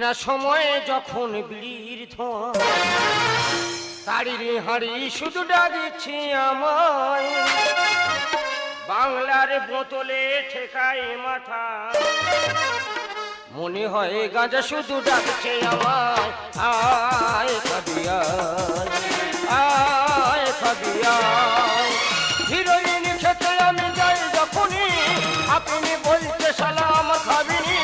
না সময়ে যখন বিড়ির ধোঁয়া, তাড়ির হাড়ি শুধু ডাকছে আমায়, বাংলার বোতলে ঠেকায় মাথা, মনে হয় গাঁজা শুধু ডাকছে আমায়। আয় খাবি আয়, আয় খাবি আয়। হিরোইন খেতে আমি যাই যখনই, আপনি বলতে সালাম খাবিনি,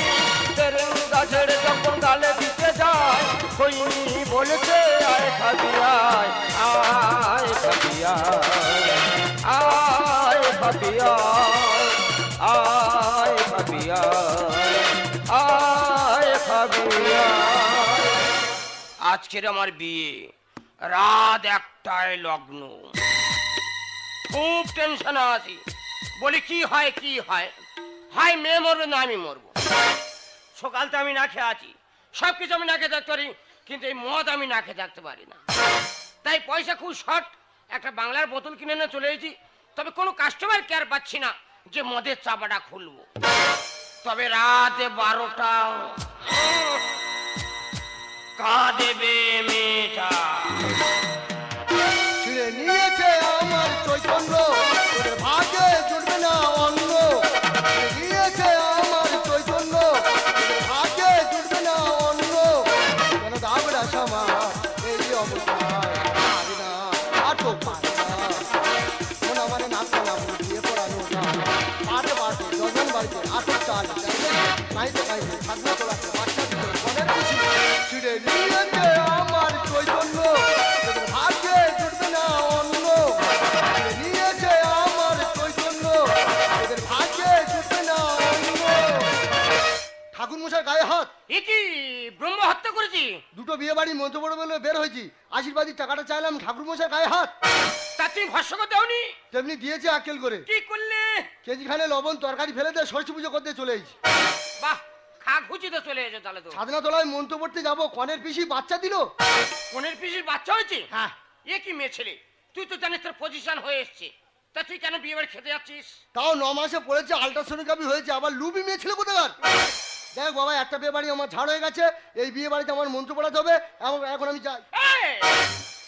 তেরেঙ্গা ছেড়ে যখন গালে দিতে যায়, কইনি বলছে আয় খাবি আয়, আয় খাবি আয়, আয় খাবি আয়, আয় খাবি আয়, আয় খাবি আয়। আজকের আমার বিয়ে, রাত 1টায় লগ্ন, খুব টেনশন আছি। বলি কি হয় কি হয়, হয় মেয়ে মরবে না আমি মরবো। সকাল তো আমি না খেয়ে আছি, সবকিছু আমি না খেয়ে থাকতে পারি, কিন্তু এই মদ আমি না খেয়ে থাকতে পারি না। তাই পয়সা খুব শর্ট, একটা বাংলার বোতল কিনে নিয়ে চলে এসেছি। তবে কোনো কাস্টমার কেয়ার পাচ্ছি না যে মদের চাপাটা খুলবো। তবে রাত 12টা কাঁদেবে মেয়েটা, ছিঁড়ে নিয়েছে আমার চৈতন্য, ভাগে জুটবে না অন্য। নিয়েছে আমার চৈতন্য, ভাগে জুটবে না অন্য। কেন দাবরা সামা এই অবস্থায় পারে না, আটো পারে না। মন আমার নাচা না দিয়ে পড়ানো না, পারে পারে যজন বাড়িতে আটো চাল কাইতে কাইতে থাকনা তোলাতে বাচ্চা দিতে অনেক খুশি। ছিঁড়ে নিয়েছে আমার চৈতন্য, ভাগ্যে জুটবে না অন্য। নিয়েছে আমার চৈতন্য, এদের ভাগ্যে জুটবে না অন্য। ঠাকুর মশাই গায়ে হাত। এ কি ব্রহ্ম হত্যা করেছি? দুটো বিয়ে বাড়ি মন্ত্র পড়ে বলে বের হয়েছি, আশীর্বাদী টাকাটা চাইলাম, ঠাকুর মশাই গায়ে হাত। তা তুমি ভস্য করতে হওনি? তেমনি দিয়েছে আক্কেল করে। কি করলে? কেজি খানে লবণ তরকারি ফেলে দিয়ে ষষ্ঠী পুজো করতে চলে এসেছি। বাহ, খা খুঁজিতে চলে এসে তাহলে তো। সাধনা তলায় মন্ত্র পড়তে যাবো, কনের পিসি বাচ্চা দিল। কোনের পিসির বাচ্চা হয়েছে? হ্যাঁ। এ কি মেয়ে ছেলে, তুই তো জানিস তোর পজিশন হয়ে এসছে, তা তুই কেন বিয়ে বাড়ি খেতে যাচ্ছিস? তাও 9 মাসে পড়েছে, আল্ট্রাসোনোগ্রাফি হয়েছে, আবার লুবি মেয়ে ছিল কোথাকার। দেখ বাবা, একটা বিয়ে বাড়ি আমার ঝাড় হয়ে গেছে, এই বিয়ে বাড়িতে আমার মন্ত্র পড়াতে হবে, এখন আমি যাই।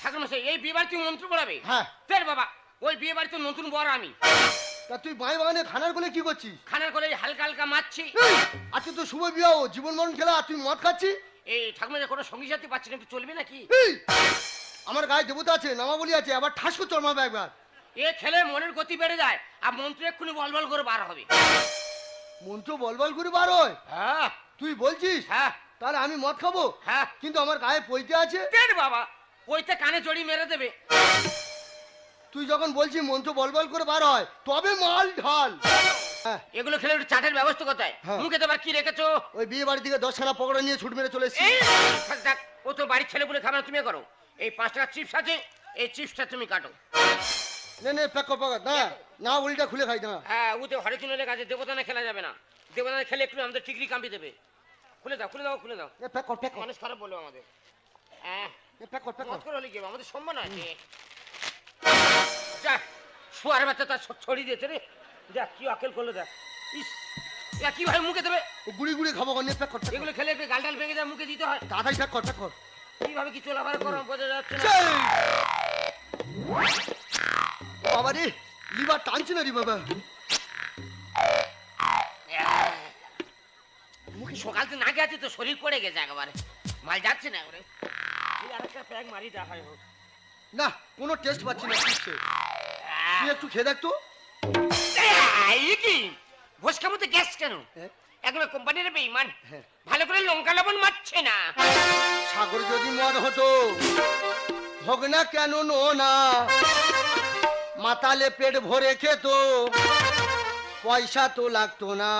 ঠাকুর মশাই, এই বিয়ে বাড়ি তুই মন্ত্র পড়াবে? হ্যাঁ। ফের বাবা, ওই বিয়ে বাড়িতে নতুন বর আমি। তা তুই বাঁয়ে বাগানে খানার কোলে কি করছিস? খানার করে হালকা হালকা মারছি। আজকে তো শুভ বিবাহ, জীবন মরণ খেলা, আর তুই মদ খাচ্ছি। এই ঠাকুর মশাই, কোনো সঙ্গী সাথী পাচ্ছি না, একটু চলবে নাকি? আমার গায়ে দেবতা আছে, নামাবলি আছে, আবার ঠাস করে চড়মাবে একবার। এ খেলে মনের গতি বেড়ে যায়, আর মন্ত্র এক্ষুনি বলবল করে বার হবে। মন্ত্র বলবল করে বার হয়? হ্যাঁ। তুই বলছিস? হ্যাঁ। তাহলে আমি মদ খাবো? হ্যাঁ। কিন্তু আমার গায়ে পইতে আছে। ফের বাবা, ওইতে কানে জড়ি মেরে দেবে। তুই যখন বলছিস মন্ত্র বলবল করে বার হয়, তবে মাল ঢাল। এগুলো খেলে একটু চাটের ব্যবস্থা কোথায়? মুখে দেবার কি রেখেছো? ওই বিয়ে বাড়ি থেকে 10খানা পকোড়া নিয়ে ছুট মেরে চলে এসেছি। এই থাক থাক, ও তো বাড়ির ছেলে বলে খাবে না, তুমি করো। এই 5 টাকা চিপস আছে, এই চিপসটা তুমি কাটো। নে নে, প্যাক কর, না না, উল্টা খুলে খাই না। হ্যাঁ, ওতে হরিচুনের কাছে দেবতানে খেলা যাবে না, দেবতানে খেলে একটু আমাদের টিকরি কাম্পি দেবে। খুলে দাও খুলে দাও খুলে দাও। প্যাক কর, প্যাক কর। মানুষ খারাপ বললো আমাদের। হ্যাঁ, প্যাক কর, প্যাক মত কর। করে হলে কি হবে, আমাদের সম্মান আছে। যা, শুয়ার বাচ্চা তার ছড়িয়ে দিয়েছে রে, যা কি আকেল করলো, দেখ। ইস, এ কি ভাই মুখে দেবে? গুড়ি গুড়ি খাবো, নে প্যাক কর। এগুলো খেলে একটু গাল ডাল ভেঙে যায়, মুখে দিতে হয়। তাড়াতাড়ি প্যাক কর, প্যাক কর। কিভাবে কি চলাফেরা করো বোঝা যাচ্ছে না। বাবা রে, লিভার টানছে না রে বাবা। মুখে সকাল তো না গেছে তো শরীর পড়ে গেছে একেবারে, মাল যাচ্ছে না এবারে। আরেকটা প্যাক মারি দেখা হয়। না, কোনো টেস্ট পাচ্ছি না। তুই একটু খেয়ে দেখ তো। কি ভোসকার মধ্যে গ্যাস কেন? একবার কোম্পানির বেঈমান, ভালো করে লঙ্কা লবণ মারছে না। সাগর যদি মদ হতো, হোক না কেন না, মাতালে পেট ভরে খেত, পয়সা তো লাগতো না।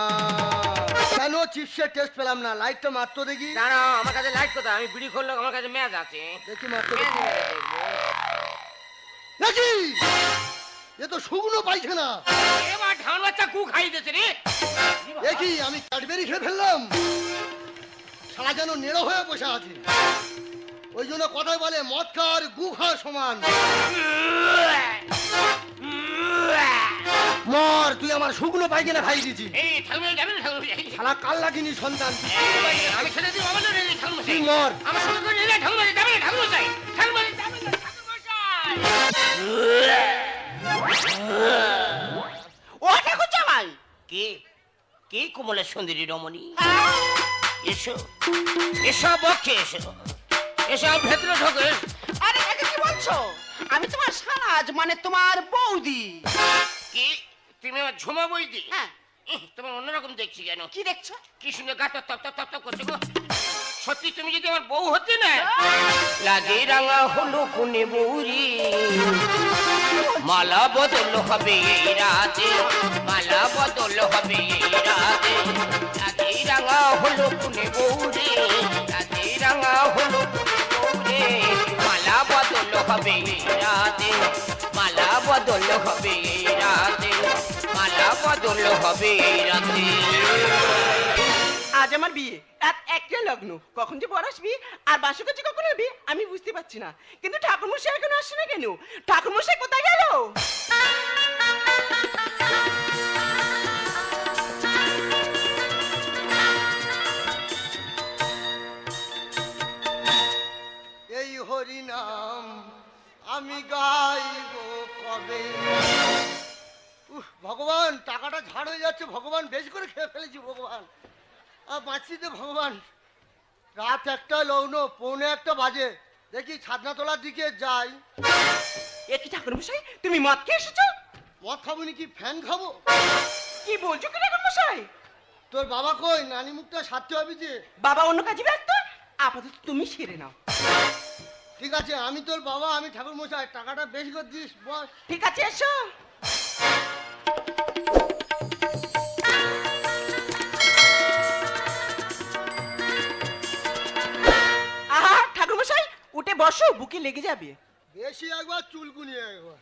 কেন চিপসের টেস্ট পেলাম না? লাইটটা মারতো দেখি। দাঁড়া, আমার কাছে লাইট কোথায়? আমি বিড়ি করলে আমার কাছে ম্যাচ আছে, দেখি মারতো দেখি। এ তো শুকনো পাইখানা। এবার ধান বাচ্চা গু খাই দিয়েছে রে। দেখি আমি ক্যাডবেরি খেয়ে ফেললাম, সারা যেন নেড়ো হয়ে বসে আছে। ওই জন্য কথায় বলে মদ খাওয়ার গু খাওয়া সমান। মর, তুই আমার শুকনো পায়খানা খাই দিয়েছিস। এই ঠাকুর যাবে না ঠাকুর শালা কাল লাগিনি সন্তান। আমি ছেড়ে দিই আমার ঠাকুর তুই মর। আমার সঙ্গে করে নিলে ঠাকুর যাবে না ঠাকুর যাই ঠাকুর যাবে না ও ঠাকুর জামাই, কে কে কোমলের সুন্দরী রমণী? এসো এসো বক্ষে এসো এসো ভেতরে ঢোকে। আরে কাকে কি বলছো? আমি তোমার সারাজ, মানে তোমার বৌদি। কি তুমি আমার ঝুমা বইদি? হ্যাঁ। তোমার অন্যরকম দেখছি কেন? কি দেখছো? কি শুনে গা তপ তপ তপ তপ করছে গো? সত্যি তুমি যদি আমার বউ হতে না, লাগে রাঙা হলো কোনে বউরি, মালা বদল হবে এই রাতে, মালা বদল হবে এই রাতে, লাগে রাঙা হলো কোনে বউরি, লাগে রাঙা হলো কোনে বউরি, মালা বদল হবে এই রাতে, মালা বদল হবে এই রাতে, মালা বদল হবে এই রাতে। আজ আমার বিয়ে, রাত 1টা লগ্ন। কখন যে বর আসবি আর বাসকাছে কখন হবে আমি বুঝতে পারছি না। কিন্তু ঠাকুরমশাই এখনো আসছে না কেন? ঠাকুরমশাই কোথায় গেল? এই হরি নাম আমি গাইব কবে? ভগবান, টাকাটা ঝাড় হয়ে যাচ্ছে ভগবান, বেশি করে খেয়ে ফেলেছি ভগবান, আর বাঁচিতে ভগবান। রাত 1টা লগ্ন, 1:45 বাজে, দেখি ছাদনাতলার দিকে যাই। এ কি ঠাকুরমশাই, তুমি মদ খেয়ে এসেছো? মদ খাবো নাকি ফ্যান খাবো? কি বলছো কি ঠাকুরমশাই? তোর বাবা কই? নানি মুখটা সারতে হবে যে। বাবা অন্য কাজে ব্যস্ত, আপাতত তুমি সেরে নাও। ঠিক আছে, আমি তোর বাবা, আমি ঠাকুর মশাই, টাকাটা বেশি করে দিস বস। ঠিক আছে, এসো। আহা ঠাকুরমশাই, উঠে বসো, বুকে লেগে যাবে। বেশি একবার চুলকুনি একবার।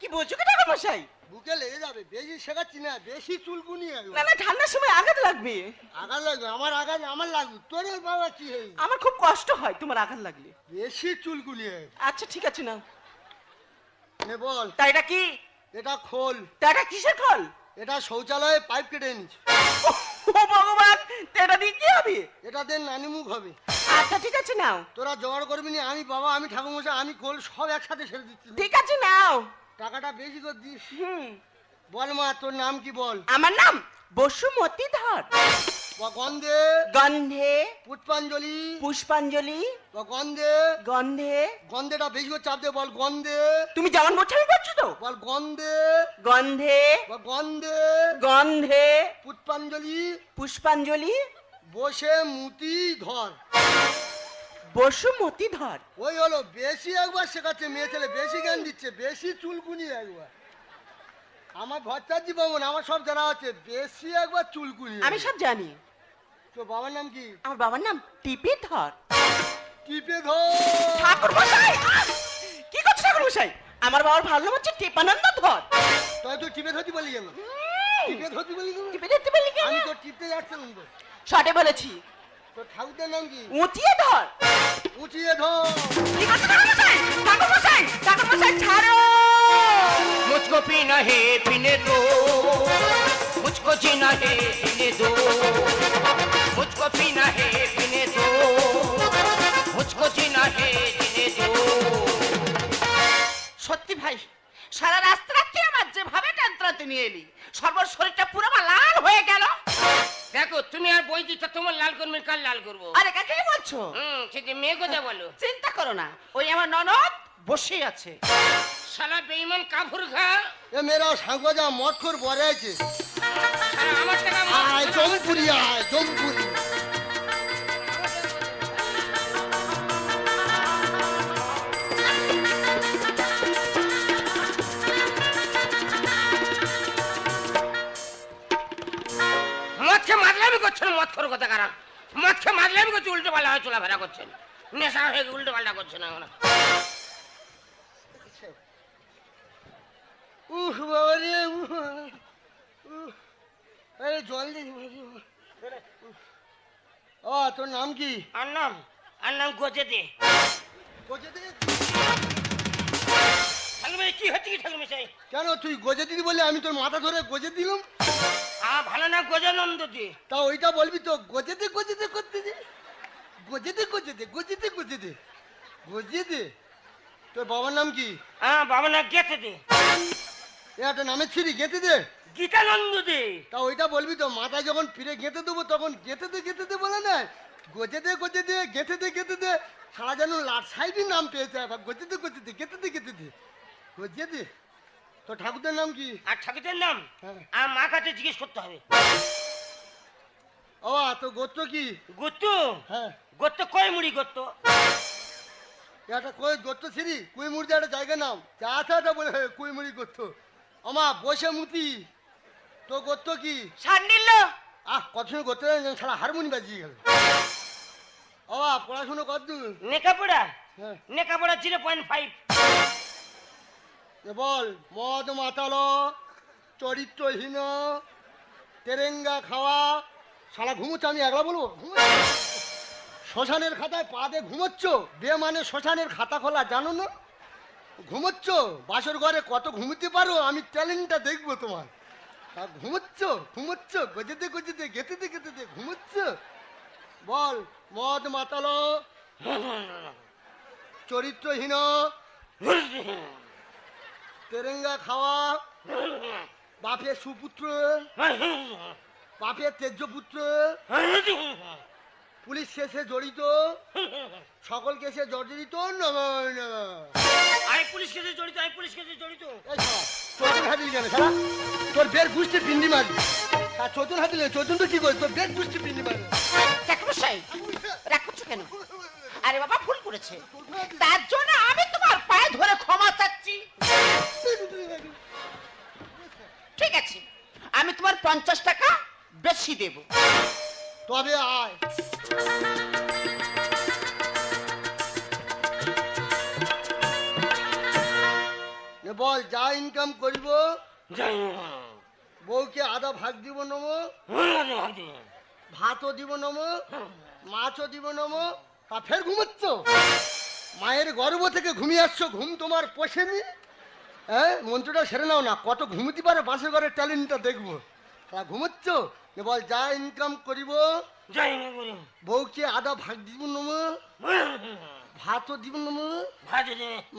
কি বলছো কি ঠাকুরমশাই? বুকে লেগে যাবে, বেশি শেখাচ্ছি না, বেশি চুলকুনি না একবার। না, ঠান্ডার সময় আঘাত লাগবে। আঘাত লাগবে? আমার আঘাত আমার লাগবে, তোর বাবা কি হয়ে? আমার খুব কষ্ট হয় তোমার আঘাত লাগলে। বেশি চুলকুনি একবার। আচ্ছা ঠিক আছে না। নে বল। তা এটা কি? এটা খোল। তা এটা কিসের খল? এটা শৌচালয়ে পাইপ কেটে এনেছি। ও ভগবান, তা এটা দিয়ে কি হবে? এটা দেন নানি মুখ হবে। আচ্ছা ঠিক আছে নাও। তোরা জোগাড় করবি না, আমি বাবা, আমি ঠাকুর মশাই, আমি খোল সব একসাথে ছেড়ে দিচ্ছি। ঠিক আছে নাও। টাকাটা বেশি করে দিস। হুম। বল মা, তোর নাম কি বল? আমার নাম বসুমতী ধর। বা গন্ধে গন্ধে পুষ্পাঞ্জলি, পুষ্পাঞ্জলি, বা গন্ধে, গন্ধে। গন্ধেটা বেশি করে চাপ দে, বল গন্ধে, তুমি যেমন বলছো আমি বলছো তো। বল গন্ধে, গন্ধে বা গন্ধে গন্ধে পুষ্পাঞ্জলি, পুষ্পাঞ্জলি, বসে মুতি ধর। বসুমতী ধর। ওই হলো, বেশি একবার শেখাচ্ছে মেয়ে ছেলে, বেশি জ্ঞান দিচ্ছে, বেশি চুলকুনি একবার। আমার ভট্টাচার্য বাবন, আমার সব জানা আছে, বেশি একবার চুলকুনি। আমি সব জানি। তোর বাবার নাম কি? আমার বাবার নাম টিপে ধর। টিপে ধর। ঠাকুর মশাই, কি করছো ঠাকুর মশাই? আমার বাবার ভালো নাম হচ্ছে টিপানন্দ ধর। তাই তুই টিপে ধরতে বলি কেন? টিপে ধরতে বলি কেন? টিপে ধরতে বলি কেন? আমি তো টিপতে যাচ্ছিলাম তো। শর্টে বলেছি। তোর ঠাকুরটার নাম কি? উঁচিয়ে ধর। উঠিয়ে ধর। কি করছো ঠাকুর মশাই? ঠাকুর মশাই, ঠাকুর মশাই ছাড়ো। मुझको पीना है पीने दो, मुझको जीना है जीने दो, मुझको पीना है पीने दो, मुझको जीना है जीने दो। সত্যি ভাই, সারা রাস্তাতে আমার যেভাবে টানতে নিয়ে এলি, সর্ব শরীরটা পুরো আমার লাল হয়ে গেল। দেখো তুমি আর বই দিচ্ছ, তোমার লাল করবে কাল লাল করবো। আরে কাকে বলছো? সেটি মেয়ে কথা বলো। চিন্তা করো না, ওই আমার ননদ বসে আছে। শালা বেঈমান কাফুর খা, এ মেয়েরা সাংবাজা মটখোর বরে আছে। শালা আমার টাকা আয় জমপুরি, আয় জমপুরি। মদকে মারলামি করছেন, মদ খোর কথা কারণ মদকে মারলামি করছে, উল্টো পাল্টা হয়ে চলাফেরা করছেন, নেশা হয়ে উল্টো পাল্টা করছেন। আমরা বাবা রে, আরে জল দে। ও তোর নাম কি? আর নাম গজে দে। কোচে দে। ভালো ঠাকুরমশাই কি হচ্ছে কি ঠাকুরমশাই? কেন তুই গজে দিদি বলে আমি তোর মাথা ধরে গজে দিলাম? ভালো না গজানন্দ দি। তা ওইটা বলবি তো, গজে দে গজে দে করতে দে, গজে দে গজে দে গজে দে গজে দে গজে দে। তোর বাবার নাম কি? বাবা না গেতে দে। এ একটা নামের ছিরি, গেঁথে দে। গীতানন্দ দে। তা ওইটা বলবি তো, মাথায় যখন ফিরে গেঁথে দেবো তখন গেঁথে দে বলে না, গজে দে গেঁথে দে। সারা যেন লাট সাইডের নাম পেয়েছে, আবার গজে দে গেঁথে দে গজে দে। তোর ঠাকুরদের নাম কি? আর ঠাকুরের নাম হ্যাঁ। মা কাছে জিজ্ঞেস করতে হবে। ও তোর গোত্র কি? গোত্র? হ্যাঁ, গোত্র কয় মুড়ি গোত্র। একটা কই গোত্র ছিরি, কুইমুড়ি একটা জায়গার নাম, যা আছে ওটা বলে কুইমুড়ি গোত্র। আমা বসে মুতি, তোর গোত্র কি? সান্ডিল্য। কত সময় গোত্র সারা হারমোনি বাজিয়ে গেল। ও পড়াশুনো কত? নেকাপড়া? হ্যাঁ। নেকাপড়া 0.5। বল, মদ মাতালো, চরিত্রহীন, তেরেঙ্গা খাওয়া, সারা ঘুমোচ্ছ, আমি একলা বলবো? শ্মশানের খাতায় পা দিয়ে ঘুমোচ্ছ, বে মানে শ্মশানের খাতা খোলা, জানো না? ঘুমোচ্ছ বাসর ঘরে, কত ঘুমোতে পারো আমি ট্যালেন্টটা দেখবো তোমার। আর ঘুমোচ্ছ গজে দে গেঁথে দে ঘুমোচ্ছ। বল, মদ মাতালো, চরিত্রহীন, তেরেঙ্গা খাওয়া, বাপের সুপুত্র, বাপের তেজ্য পুত্র, পুলিশ কেসে জড়িত, সকল কেসে জর্জরিত। আমি পুলিশ কেসে জড়িত, আমি পুলিশ কেসে জড়িত। চতুন হাতিল কেন সারা? তোর বের গুষ্টি পিন্ডি মারি। চতুন হাতিল, চতুন তো কি করে? তোর বের গুষ্টি পিন্ডি মারি। ঠাকুরমশাই রাগ করছো কেন? আরে বাবা ভুল করেছে, তার জন্য আমি তোমার পায়ে ধরে ক্ষমা চাচ্ছি। ঠিক আছে, আমি তোমার 50 টাকা বেশি দেব। তবে আয়। বল, যা ইনকাম করিব বউকে আধা ভাগ দিব নম, ভাতও দিব নম, মাছও দিব নম। তা ফের ঘুমোচ্ছ? মায়ের গর্ভ থেকে ঘুমিয়ে আসছো, ঘুম তোমার পোষেনি? হ্যাঁ, মন্ত্রটা সেরে নাও না, কত ঘুমোতে পারো বাসের ঘরের ট্যালেন্টটা দেখবো। তা ঘুমোচ্ছ? বল, যা ইনকাম করিব বউকে আধা ভাগ দিব নম, ভাতও দিব নম,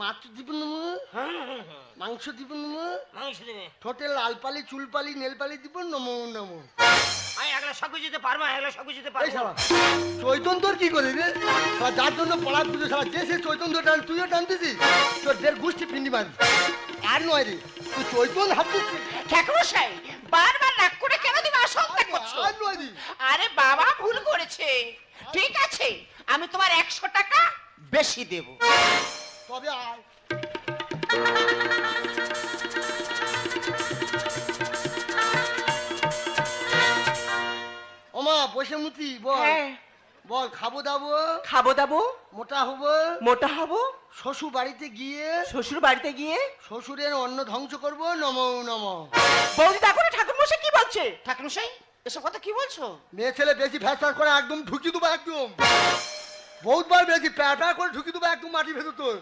মাছ দিব নম, মাংস দিব নম, ঠোঁটে লাল পালি চুল পালি নেল পালি দিব নম নম। আমি একলা সব যেতে পারবো, একলা সব যেতে পারবো। চৈতন্য তোর কি করে রে? যার জন্য পড়া পুজো সারা যে সে চৈতন্য টান, তুইও টানতেছিস। তোর দের গোষ্ঠী পিন্ডি মারি। আর নয় রে, তুই চৈতন্য হাত দিচ্ছিস। ঠাকুরমশাই বারবার রাগ করে কেন তুমি আশঙ্কা করছো? আর নয় রে। আরে বাবা ভুল করেছে। ঠিক আছে, আমি তোমার 100 টাকা বেশি দেব। তবে আয়। ওমা বসে মুতি, বল। বল, খাবো দাবো, খাবো দাবো, মোটা হবো, মোটা হবো, শ্বশুর বাড়িতে গিয়ে শ্বশুর বাড়িতে গিয়ে শ্বশুরের অন্ন ধ্বংস করবো নম নম। বৌদি দেখো না ঠাকুরমশাই কি বলছে। ঠাকুরমশাই এসব কথা কি বলছো? মেয়ে ছেলে বেশি ফ্যাস করে একদম ঢুকি দেবো, একদম বহুতবার বেশি প্যাটা করে ঢুকি দেবো একদম মাটি ভেতর। তোর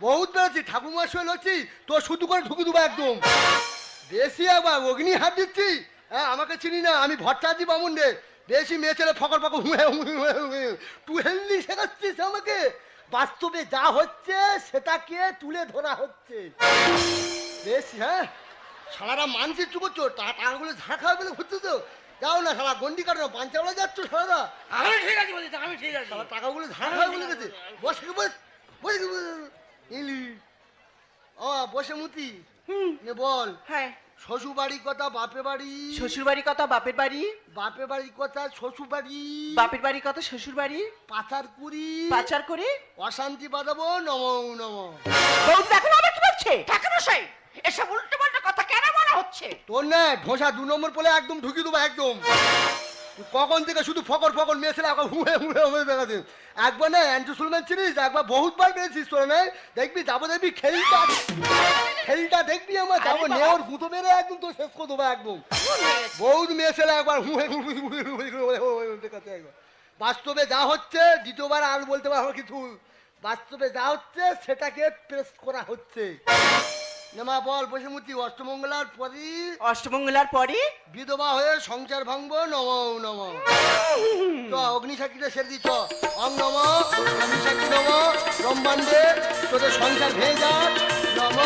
বহুত বেড়েছি, ঠাকুরমা শুয়ে লড়ছি, তোর শুধু করে ঢুকি দেবো একদম বেশি। একবার অগ্নি হাত দিচ্ছি। হ্যাঁ, আমাকে চিনি না, আমি ভট্টাচার্য বামুন রে। বেশি মেয়ে ছেলে ফকর ফকর তুই হেললি শেখাচ্ছিস আমাকে। বাস্তবে যা হচ্ছে সেটাকে তুলে ধরা হচ্ছে বেশি। হ্যাঁ, সারারা মানসিক চুপ করছো, টাকাগুলো ঝাড় খাওয়া বলে ঘুরছো তো। যাও না সারা গন্ডি কাটো, পাঞ্চাওয়ালা যাচ্ছ সারারা। আমি ঠিক আছে বলি, আমি ঠিক আছে। সারা টাকাগুলো ঝাড় খাওয়া বলে গেছে। বসে বসে ইলি ও বসে মুতি। বল, হ্যাঁ, শ্বশুর বাড়ির কথা বাপের বাড়ি, শ্বশুর বাড়ির কথা বাপের বাড়ি, বাপের বাড়ির কথা শ্বশুর বাড়ি, বাপের বাড়ির কথা শ্বশুর বাড়ি, পাচার কুড়ি পাচার করে অশান্তি বাঁধাবো নম নম। বৌদি দেখো না আবার কি বলছে। ঠাকুরমশাই এসব উল্টো পাল্টা কথা কেন বলা হচ্ছে? তোর না ঢোসা 2 নম্বর বলে একদম ঢুকি দেবো একদম। কখন থেকে শুধু ফকর ফকর মেয়ে ছেলে একবার হুয়ে হুয়ে হুয়ে দেখাচ্ছিস। একবার না অ্যান্টু সুলমান চিনিস, একবার বহুতবার পেয়েছিস তোরা না। দেখবি যাবো, দেখবি খেলটা দেখবি আমার যাবো নেওয়ার গুঁতো মেরে একদম তোর শেষ করে দেবো একদম। বহুত মেয়ে ছেলে একবার হুয়ে হুয়ে দেখাচ্ছে একবার। বাস্তবে যা হচ্ছে, দ্বিতীয়বার আর বলতে পারবো কিছু। বাস্তবে যা হচ্ছে সেটাকে প্রেস করা হচ্ছে। নেমা বল বসুমতি অষ্টমঙ্গলার পরই অষ্টমঙ্গলার পরে বিধবা হয়ে সংসার ভাঙবো নম নম চ অগ্নিসাক্ষীটা সেরে দিচ্ছ অং নম অগ্নিসাক্ষী নম ব্রহ্মাণ্ডে তোদের সংসার ভেঙে যাক নম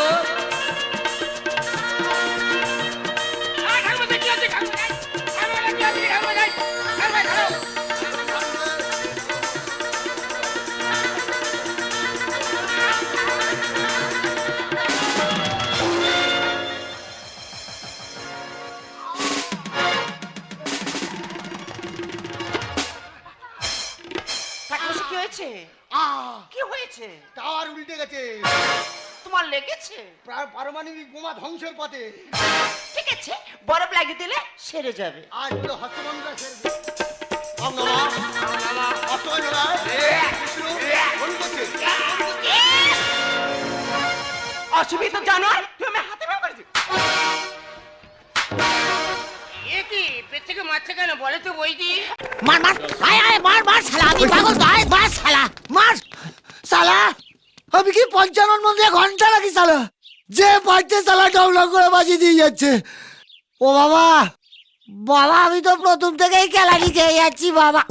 ঠাকুমশাই কি হয়েছে? আহ কি হয়েছে? টাওয়ার উল্টে গেছে তোমার লেগেছে? পারমাণবিক বোমা ধ্বংসের পথে ঠিক আছে, বরফ লাগিয়ে দিলে সেরে যাবে। আর পুরো হস্তমন্ত্র সেরে দে। অং নম অষ্টমঙ্গলা বিষ্ণু ফোন করছে অসুবিধা জানো তুমি হাতে ব্যবহার করেছি। এ কি পেছকে মারছে কেন বলে তো বইদি? মার মার আয় আয় মার মার শালা আমি পাগল আয় মার শালা মার শালা আমি কি পঞ্চানন মধ্যে ঘন্টা রাখি শালা যে পারছে শালা ডাউনলোড করে বাজিয়ে দিয়ে যাচ্ছে ও বাবা বাবা আমি তো প্রথম থেকেই খেলাটি খেয়ে যাচ্ছি বাবা